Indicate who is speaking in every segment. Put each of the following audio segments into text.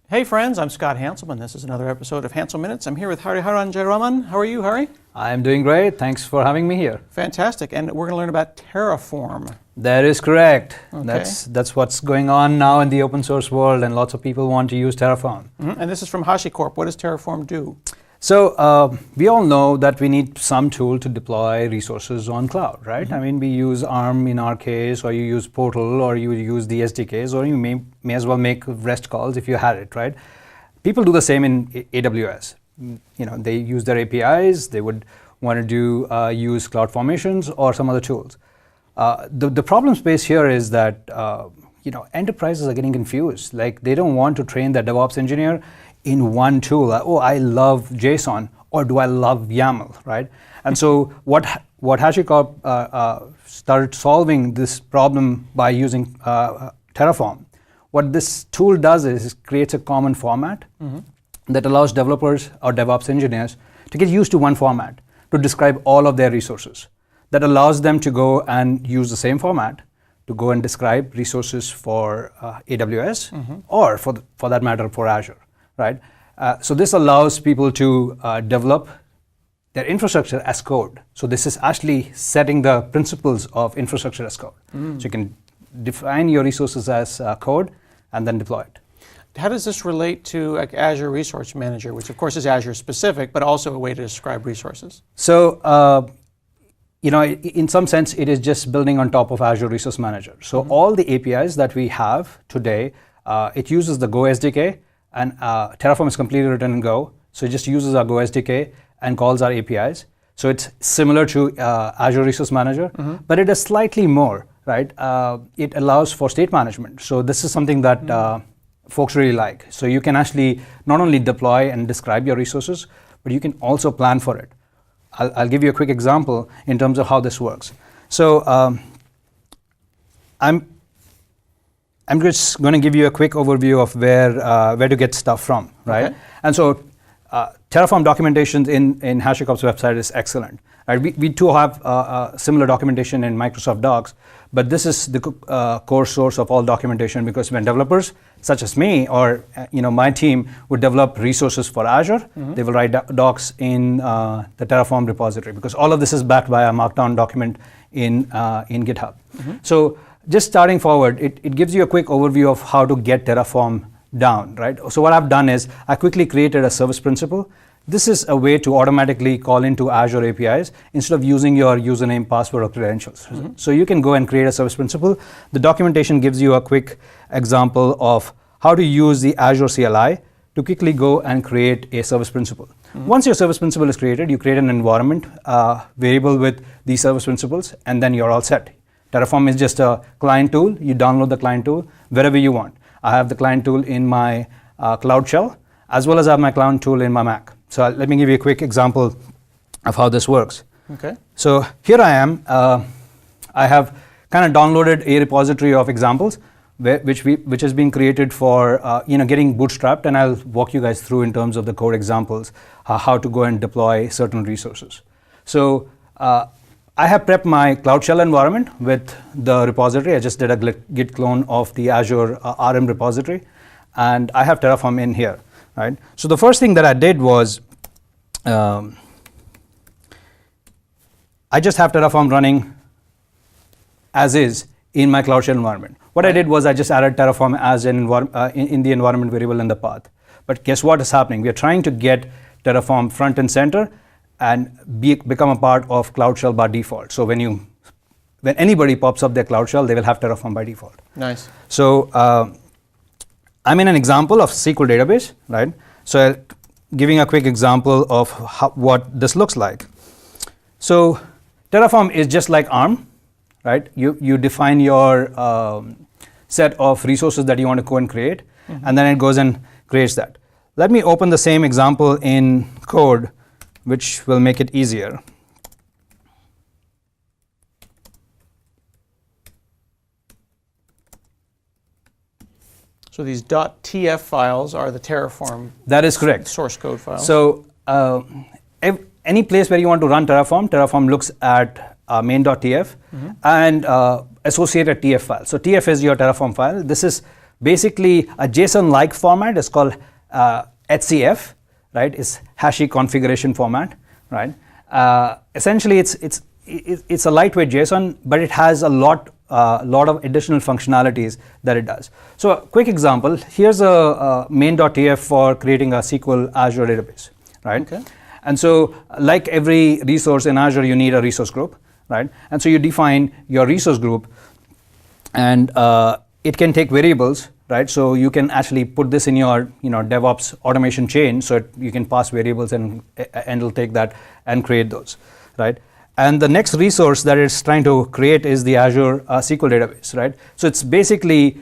Speaker 1: Hey friends, I'm Scott Hanselman. This is another episode of Hansel Minutes. I'm here with Hariharan Jayaraman. How are you, Hari?
Speaker 2: I'm doing great. Thanks for having me here.
Speaker 1: Fantastic. And we're going to learn about Terraform.
Speaker 2: That is correct.
Speaker 1: Okay.
Speaker 2: That's what's going on now in the open source world, and lots of people want to use Terraform.
Speaker 1: Mm-hmm. And this is from HashiCorp. What does Terraform do?
Speaker 2: So we all know that we need some tool to deploy resources on cloud, right? Mm-hmm. I mean, we use ARM in our case, or you use Portal, or you use the SDKs, or you may as well make REST calls if you had it, right? People do the same in AWS. You know, they use their APIs. They would want to use CloudFormations or some other tools. The problem space here is that enterprises are getting confused. Like, they don't want to train their DevOps engineer in one tool. Oh, I love JSON, or do I love YAML, right? And so what HashiCorp started solving this problem by using Terraform. What this tool does is creates a common format that allows developers or DevOps engineers to get used to one format to describe all of their resources. That allows them to go and use the same format to go and describe resources for AWS or for that matter for Azure. Right? So this allows people to develop their infrastructure as code. So this is actually setting the principles of infrastructure as code. So you can define your resources as code and then deploy it.
Speaker 1: How does this relate to Azure Resource Manager, which of course is Azure specific, but also a way to describe resources?
Speaker 2: So in some sense, it is just building on top of Azure Resource Manager. So all the APIs that we have today, it uses the Go SDK. And Terraform is completely written in Go, so it just uses our Go SDK and calls our APIs. So it's similar to Azure Resource Manager, but it is slightly more, right? It allows for state management. So this is something that folks really like. So you can actually not only deploy and describe your resources, but you can also plan for it. I'll give you a quick example in terms of how this works. So I'm just going to give you a quick overview of where to get stuff from, right? Okay. And so Terraform documentation in HashiCorp's website is excellent. Right? We too have similar documentation in Microsoft Docs, but this is the core source of all documentation, because when developers such as me or my team would develop resources for Azure, they will write docs in the Terraform repository, because all of this is backed by a markdown document in GitHub. So just starting forward, it gives you a quick overview of how to get Terraform down, right? So what I've done is I quickly created a service principal. This is a way to automatically call into Azure APIs instead of using your username, password, or credentials. So you can go and create a service principal. The documentation gives you a quick example of how to use the Azure CLI to quickly go and create a service principal. Once your service principal is created, you create an environment variable with these service principles, and then you're all set. Terraform is just a client tool. You download the client tool wherever you want. I have the client tool in my Cloud Shell, as well as I have my client tool in my Mac. So let me give you a quick example of how this works. Okay. So here I am. I have kind of downloaded a repository of examples, which has been created for getting bootstrapped, and I'll walk you guys through in terms of the code examples, how to go and deploy certain resources. So I have prepped my Cloud Shell environment with the repository. I just did a git clone of the Azure RM repository, and I have Terraform in here, right? So the first thing that I did was I just have Terraform running as is in my Cloud Shell environment. What I did was I just added Terraform as in the environment variable in the path. But guess what is happening? We are trying to get Terraform front and center and become a part of Cloud Shell by default. So when anybody pops up their Cloud Shell, they will have Terraform by default.
Speaker 1: Nice.
Speaker 2: So I'm in an example of SQL database, right? So giving a quick example of what this looks like. So Terraform is just like ARM, right? You define your set of resources that you want to go and create, and then it goes and creates that. Let me open the same example in code, which will make it easier.
Speaker 1: So these .tf files are the Terraform.
Speaker 2: That is correct.
Speaker 1: Source code files.
Speaker 2: So any place where you want to run Terraform looks at main.tf and associated TF file. So TF is your Terraform file. This is basically a JSON-like format is called HCF, right? It's Hashi configuration format, right? Essentially, it's a lightweight JSON, but it has a lot of additional functionalities that it does. So a quick example, here's a main.tf for creating a SQL Azure database, right?
Speaker 1: Okay.
Speaker 2: And so like every resource in Azure, you need a resource group, right? And so you define your resource group, and it can take variables, right? So you can actually put this in your DevOps automation chain, so you can pass variables and it'll take that and create those, right? And the next resource that it's trying to create is the Azure SQL database, right? So it's basically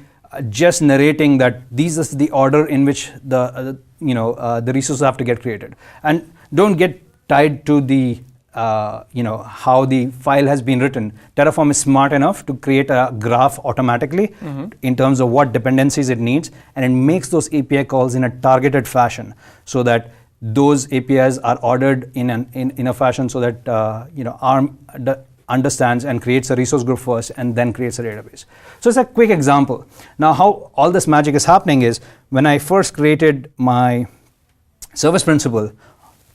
Speaker 2: just narrating that these is the order in which the resources have to get created, and don't get tied to the how the file has been written. Terraform is smart enough to create a graph automatically in terms of what dependencies it needs, and it makes those API calls in a targeted fashion so that those APIs are ordered in a fashion so that ARM understands and creates a resource group first and then creates a database. So it's a quick example. Now how all this magic is happening is when I first created my service principal,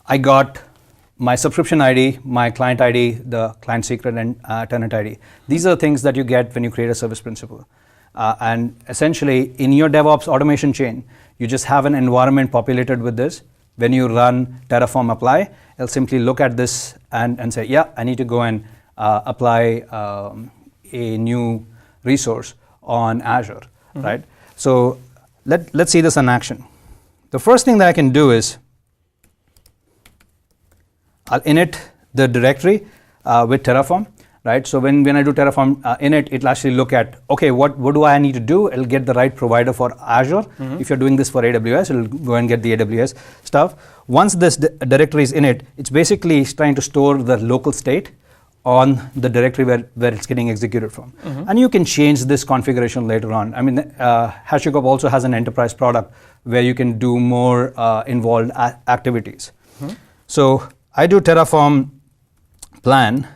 Speaker 2: I got my subscription ID, my client ID, the client secret, and tenant ID. These are the things that you get when you create a service principal. And essentially, in your DevOps automation chain, you just have an environment populated with this. When you run Terraform apply, it'll simply look at this and say, yeah, I need to go and apply a new resource on Azure, right? So let's see this in action. The first thing that I can do is I'll init the directory with Terraform, right? So when I do Terraform init, it'll actually look at, okay, what do I need to do? It'll get the right provider for Azure. If you're doing this for AWS, it'll go and get the AWS stuff. Once this directory is init, it's basically trying to store the local state on the directory where it's getting executed from. And you can change this configuration later on. I mean, HashiCorp also has an enterprise product where you can do more involved activities. So I do Terraform plan.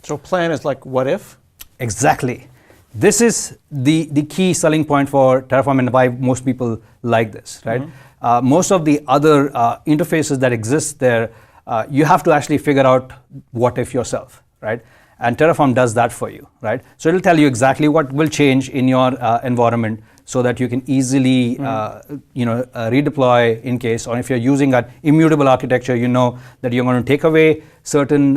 Speaker 1: So plan is like what if?
Speaker 2: Exactly. This is the key selling point for Terraform and why most people like this, right? Most of the other interfaces that exist there, you have to actually figure out what if yourself, right? And Terraform does that for you, right? So it'll tell you exactly what will change in your environment so that you can easily redeploy in case, or if you're using an immutable architecture, you know that you're going to take away certain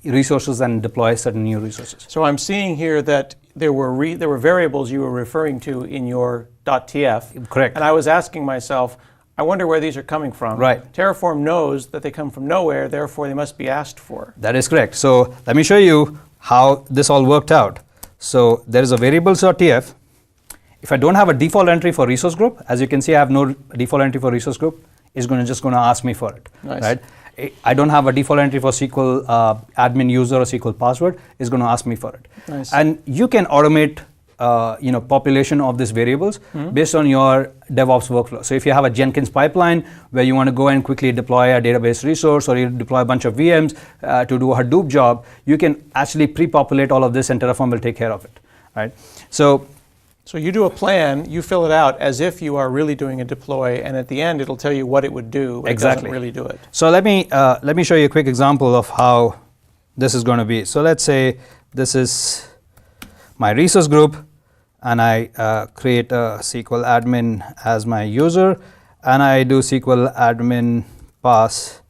Speaker 2: resources and deploy certain new resources.
Speaker 1: So I'm seeing here that there were variables you were referring to in your .tf.
Speaker 2: Correct.
Speaker 1: And I was asking myself, I wonder where these are coming from.
Speaker 2: Right.
Speaker 1: Terraform knows that they come from nowhere, therefore they must be asked for.
Speaker 2: That is correct. So let me show you how this all worked out. So there is a variables.tf. If I don't have a default entry for resource group, as you can see, I have no default entry for resource group. It's just going to ask me for it,
Speaker 1: nice.
Speaker 2: Right? I don't have a default entry for SQL admin user or SQL password. It's going to ask me for it.
Speaker 1: Nice.
Speaker 2: And you can automate population of these variables based on your DevOps workflow. So if you have a Jenkins pipeline where you want to go and quickly deploy a database resource, or you deploy a bunch of VMs to do a Hadoop job, you can actually pre-populate all of this and Terraform will take care of it, right? So
Speaker 1: you do a plan, you fill it out as if you are really doing a deploy, and at the end it'll tell you what it would do, but
Speaker 2: exactly.
Speaker 1: It doesn't really do it.
Speaker 2: So let me show you a quick example of how this is going to be. So let's say this is my resource group, and I create a SQL admin as my user, and I do SQL admin pass.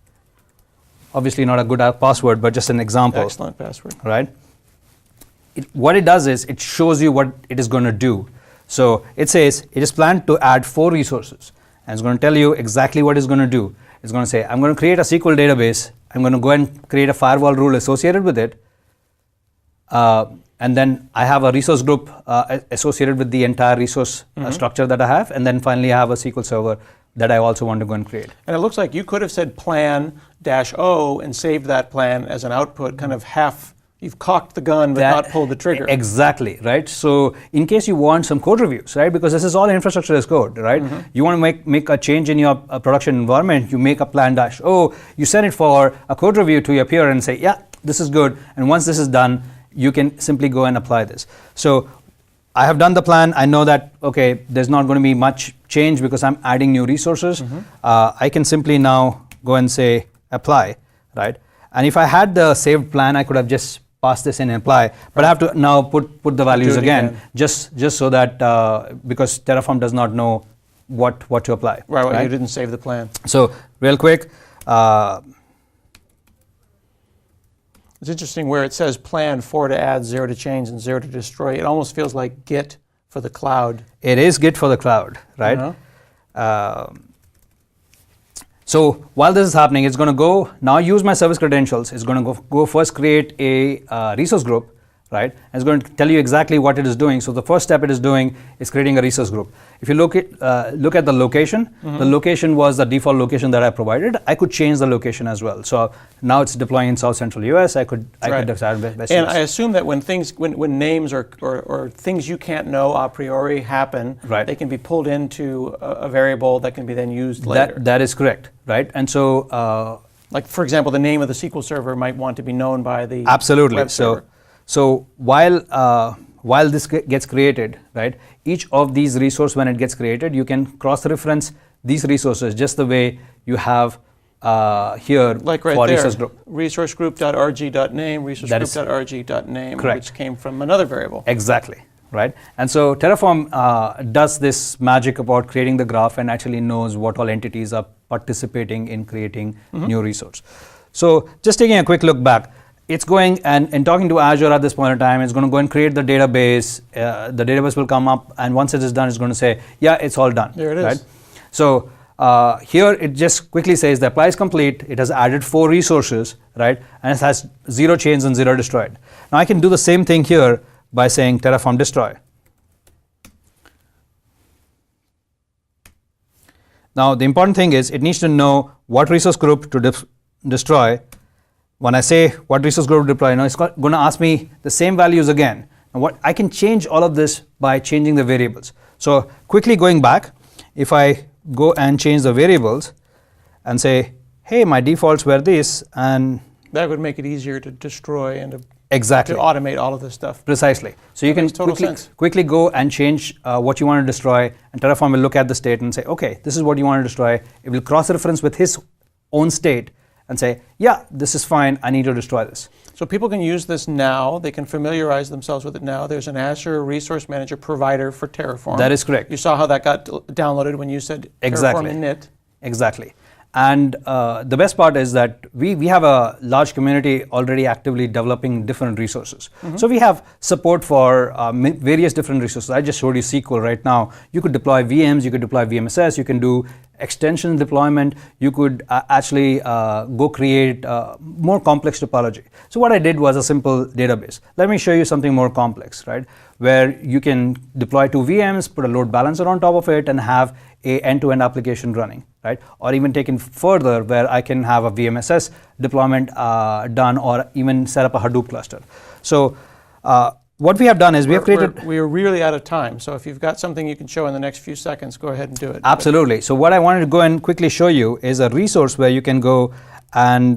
Speaker 2: Obviously not a good password, but just an example.
Speaker 1: Excellent password.
Speaker 2: Right? What it does is it shows you what it is going to do. So it says it is planned to add 4 resources, and it's going to tell you exactly what it's going to do. It's going to say, I'm going to create a SQL database. I'm going to go and create a firewall rule associated with it. And then I have a resource group associated with the entire resource structure that I have. And then finally I have a SQL server that I also want to go and create.
Speaker 1: And it looks like you could have said plan-o and saved that plan as an output, kind of half. You've cocked the gun but not pulled the trigger.
Speaker 2: Exactly, right? So in case you want some code reviews, right? Because this is all infrastructure as code, right? You want to make a change in your production environment, you make a plan-o, you send it for a code review to your peer and say, yeah, this is good. And once this is done, you can simply go and apply this. So I have done the plan. I know that, okay, there's not going to be much change because I'm adding new resources. I can simply now go and say apply, right? And if I had the saved plan, I could have just passed this in and apply. But I have to now put the values again, just so that because Terraform does not know what to apply.
Speaker 1: Right, you didn't save the plan.
Speaker 2: So real quick.
Speaker 1: It's interesting where it says plan 4 to add, 0 to change, and 0 to destroy. It almost feels like Git for the cloud.
Speaker 2: It is Git for the cloud, right? So while this is happening, it's going to go now use my service credentials. It's going to go first create a resource group, right? And it's going to tell you exactly what it is doing. So the first step it is doing is creating a resource group. If you look at the location, the location was the default location that I provided. I could change the location as well. So now it's deploying in South Central US. I could decide West
Speaker 1: And
Speaker 2: US.
Speaker 1: I assume that when names or things you can't know a priori happen, they can be pulled into a variable that can be then used later.
Speaker 2: That is correct, right? And so,
Speaker 1: like for example, the name of the SQL server might want to be known by the
Speaker 2: absolutely.
Speaker 1: web server.
Speaker 2: So while this gets created, right, each of these resources, when it gets created, you can cross-reference these resources just the way you have here
Speaker 1: like right
Speaker 2: for
Speaker 1: there,
Speaker 2: resource group.
Speaker 1: resourcegroup.rg.name, resourcegroup.rg.name,
Speaker 2: correct.
Speaker 1: which came from another variable.
Speaker 2: Exactly, right? And so Terraform does this magic about creating the graph and actually knows what all entities are participating in creating new resource. So just taking a quick look back, it's going and talking to Azure at this point in time. It's going to go and create the database. The database will come up, and once it is done, it's going to say, yeah, it's all done.
Speaker 1: There it is.
Speaker 2: Right? So here it just quickly says the apply is complete. It has added 4 resources, right? And it has 0 changed and 0 destroyed. Now I can do the same thing here by saying Terraform destroy. Now the important thing is it needs to know what resource group to destroy. When I say what resource group to deploy, it's going to ask me the same values again. And what I can change all of this by changing the variables. So quickly going back, if I go and change the variables and say, hey, my defaults were this, and
Speaker 1: that would make it easier to destroy and to automate all of this stuff.
Speaker 2: Precisely. So you can quickly go and change what you want to destroy, and Terraform will look at the state and say, okay, this is what you want to destroy. It will cross-reference with his own state and say, yeah, this is fine, I need to destroy this.
Speaker 1: So people can use this now, they can familiarize themselves with it now. There's an Azure Resource Manager provider for Terraform.
Speaker 2: That is correct.
Speaker 1: You saw how that got downloaded when you said Terraform init.
Speaker 2: Exactly. And the best part is that we have a large community already actively developing different resources. So we have support for various different resources. I just showed you SQL right now. You could deploy VMs, you could deploy VMSS, you can do extension deployment, you could actually go create more complex topology. So what I did was a simple database. Let me show you something more complex, right? Where you can deploy 2 VMs, put a load balancer on top of it, and have a end-to-end application running, right? Or even taken further, where I can have a VMSS deployment done, or even set up a Hadoop cluster. So what we have done is we have created...
Speaker 1: We're really out of time, so if you've got something you can show in the next few seconds, go ahead and do it.
Speaker 2: Absolutely. So what I wanted to go and quickly show you is a resource where you can go and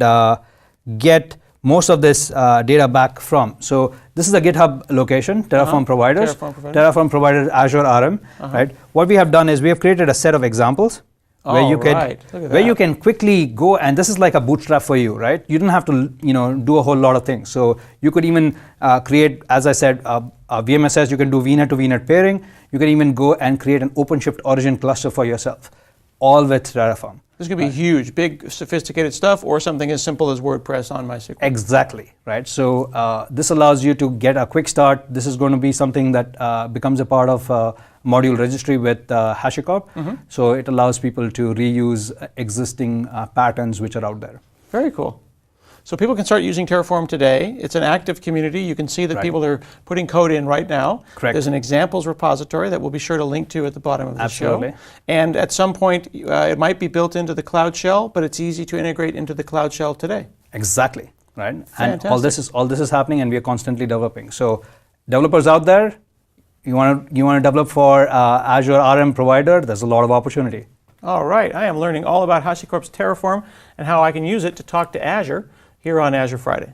Speaker 2: get most of this data back from. So this is a GitHub location, Terraform providers. Terraform provided Azure RM, right? What we have done is we have created a set of examples where you can quickly go, and this is like a bootstrap for you, right? You don't have to do a whole lot of things. So you could even create, as I said, a VMSS. You can do VNet to VNet pairing. You can even go and create an OpenShift origin cluster for yourself, all with Terraform.
Speaker 1: This could be huge, big, sophisticated stuff, or something as simple as WordPress on MySQL.
Speaker 2: Exactly, right? So this allows you to get a quick start. This is going to be something that becomes a part of module registry with HashiCorp. So it allows people to reuse existing patterns which are out there.
Speaker 1: Very cool. So people can start using Terraform today. It's an active community. You can see that people are putting code in right now.
Speaker 2: Correct.
Speaker 1: There's an examples repository that we'll be sure to link to at the bottom of the show. And at some point, it might be built into the Cloud Shell, but it's easy to integrate into the Cloud Shell today.
Speaker 2: Exactly, right?
Speaker 1: Fantastic.
Speaker 2: And all this is happening, and we are constantly developing. So developers out there, you want to develop for Azure RM provider, there's a lot of opportunity.
Speaker 1: All right, I am learning all about HashiCorp's Terraform and how I can use it to talk to Azure here on Azure Friday.